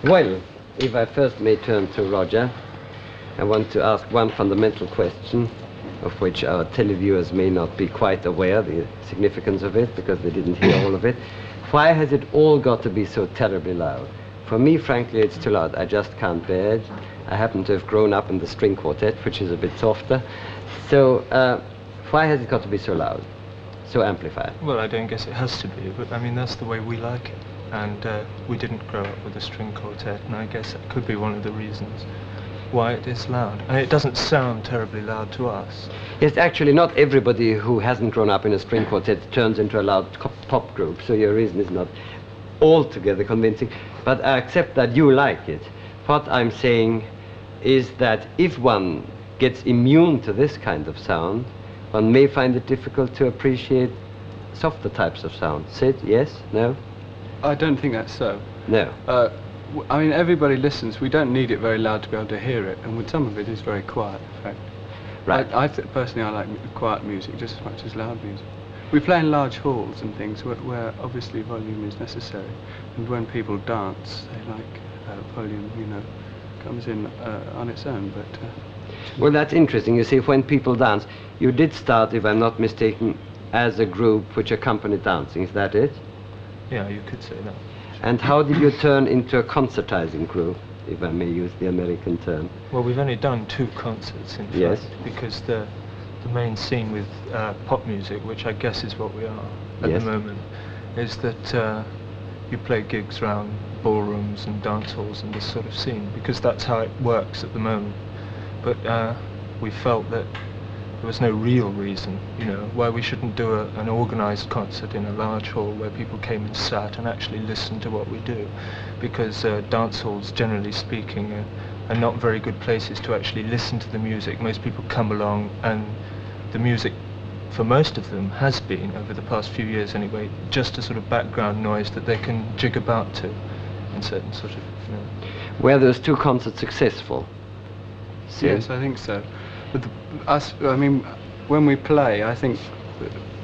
Well, if I first may turn to Roger, I want to ask one fundamental question, of which our televiewers may not be quite aware the significance of it, because they didn't hear all of it. Why has it all got to be so terribly loud? For me, frankly, it's too loud. I just can't bear it. I happen to have grown up in the string quartet, which is a bit softer. So, why has it got to be so loud, so amplified? Well, I don't guess it has to be, but I mean, that's the way we like it. And we didn't grow up with a string quartet, and I guess that could be one of the reasons why it is loud. And it doesn't sound terribly loud to us. Yes, actually, not everybody who hasn't grown up in a string quartet turns into a loud pop group, so your reason is not altogether convincing. But I accept that you like it. What I'm saying is that if one gets immune to this kind of sound, one may find it difficult to appreciate softer types of sound. Sid, yes? No? I don't think that's so. No. I mean, everybody listens. We don't need it very loud to be able to hear it, and some of it is very quiet, in fact. Right. Personally, I like quiet music just as much as loud music. We play in large halls and things where obviously volume is necessary, and when people dance, they like volume, you know, comes in on its own. But well, that's interesting. You see, when people dance, you did start, if I'm not mistaken, as a group which accompanied dancing. Is that it? Yeah, you could say that. And how did you turn into a concertizing group, if I may use the American term? Well, we've only done 2 concerts, in yes. fact, because the main scene with pop music, which I guess is what we are at yes. the moment, is that you play gigs around ballrooms and dance halls and this sort of scene, because that's how it works at the moment. But we felt that there was no real reason, you know, why we shouldn't do an organised concert in a large hall where people came and sat and actually listened to what we do, because dance halls, generally speaking, are not very good places to actually listen to the music. Most people come along, and the music, for most of them, has been, over the past few years anyway, just a sort of background noise that they can jig about to in certain sort of, you know. Were those 2 concerts successful? Yes, I think so. But I mean, when we play, I think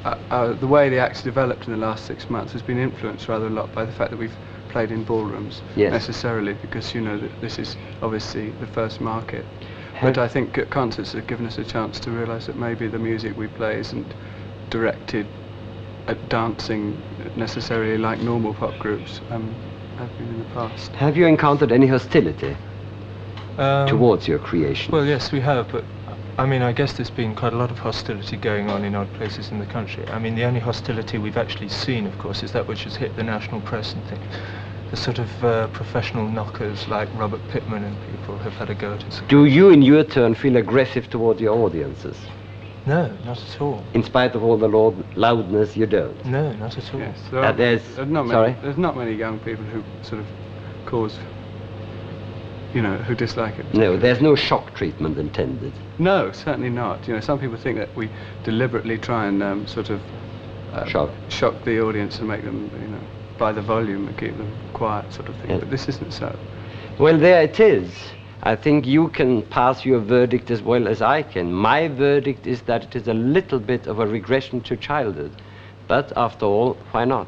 the way the act's developed in the last 6 months has been influenced rather a lot by the fact that we've played in ballrooms, yes. necessarily, because, you know, this is obviously the first market. But I think concerts have given us a chance to realise that maybe the music we play isn't directed at dancing necessarily like normal pop groups have been in the past. Have you encountered any hostility towards your creation? Well, yes, we have, but I mean, I guess there's been quite a lot of hostility going on in odd places in the country. I mean, the only hostility we've actually seen, of course, is that which has hit the national press and things. The sort of professional knockers like Robert Pittman and people have had a go at us. Do you, in your turn, feel aggressive toward your audiences? No, not at all. In spite of all the loudness, you don't? No, not at all. Yes, there's not many young people who sort of cause, you know, who dislike it. No, there's no shock treatment intended. No, certainly not. You know, some people think that we deliberately try and sort of shock the audience and make them, you know, by the volume and keep them quiet, sort of thing. Yes. But this isn't so. Well, there it is. I think you can pass your verdict as well as I can. My verdict is that it is a little bit of a regression to childhood. But after all, why not?